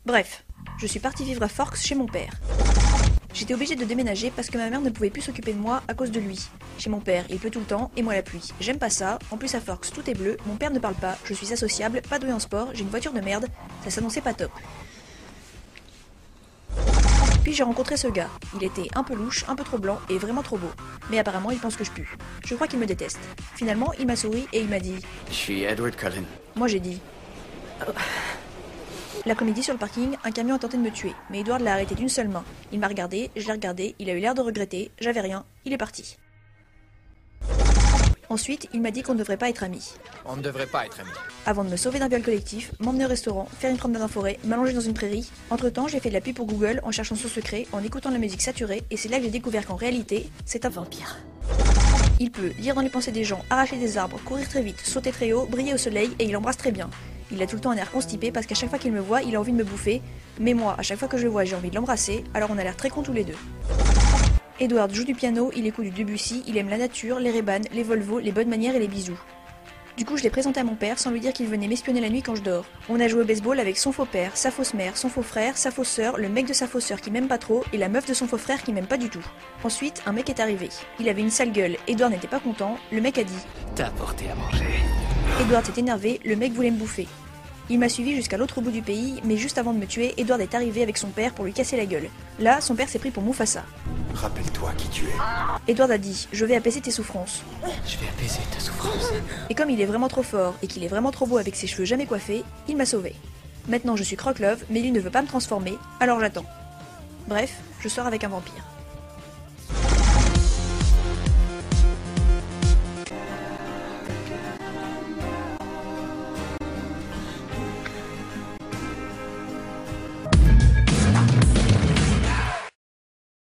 Bref, je suis partie vivre à Forks chez mon père. J'étais obligée de déménager parce que ma mère ne pouvait plus s'occuper de moi à cause de lui. Chez mon père, il pleut tout le temps et moi la pluie. J'aime pas ça, en plus à Forks tout est bleu, mon père ne parle pas, je suis associable, pas douée en sport, j'ai une voiture de merde, ça s'annonçait pas top. Puis j'ai rencontré ce gars. Il était un peu louche, un peu trop blanc et vraiment trop beau. Mais apparemment il pense que je pue. Je crois qu'il me déteste. Finalement il m'a souri et il m'a dit Je suis Edward Cullen. Moi j'ai dit L'après-midi sur le parking, un camion a tenté de me tuer, mais Edward l'a arrêté d'une seule main. Il m'a regardé, je l'ai regardé, il a eu l'air de regretter, j'avais rien, il est parti. Ensuite, il m'a dit qu'on ne devrait pas être amis. On ne devrait pas être amis. Avant de me sauver d'un viol collectif, m'emmener au restaurant, faire une promenade en forêt, m'allonger dans une prairie. Entre-temps, j'ai fait de la pub pour Google en cherchant son secret, en écoutant de la musique saturée, et c'est là que j'ai découvert qu'en réalité, c'est un vampire. Il peut lire dans les pensées des gens, arracher des arbres, courir très vite, sauter très haut, briller au soleil, et il embrasse très bien. Il a tout le temps un air constipé parce qu'à chaque fois qu'il me voit, il a envie de me bouffer, mais moi, à chaque fois que je le vois, j'ai envie de l'embrasser, alors on a l'air très cons tous les deux. Edward joue du piano, il écoute du Debussy, il aime la nature, les Ray-Ban, les Volvo, les bonnes manières et les bisous. Du coup, je l'ai présenté à mon père sans lui dire qu'il venait m'espionner la nuit quand je dors. On a joué au baseball avec son faux père, sa fausse mère, son faux frère, sa fausse sœur, le mec de sa fausse sœur qui m'aime pas trop et la meuf de son faux frère qui m'aime pas du tout. Ensuite, un mec est arrivé. Il avait une sale gueule, Edward n'était pas content, le mec a dit T'as apporté à manger. Edward s'est énervé, le mec voulait me bouffer. Il m'a suivi jusqu'à l'autre bout du pays, mais juste avant de me tuer, Edward est arrivé avec son père pour lui casser la gueule. Là, son père s'est pris pour Mufasa. Rappelle-toi qui tu es. Edward a dit « Je vais apaiser tes souffrances ». Je vais apaiser ta souffrance. Et comme il est vraiment trop fort et qu'il est vraiment trop beau avec ses cheveux jamais coiffés, il m'a sauvé. Maintenant je suis Croque-Love, mais lui ne veut pas me transformer, alors j'attends. Bref, je sors avec un vampire.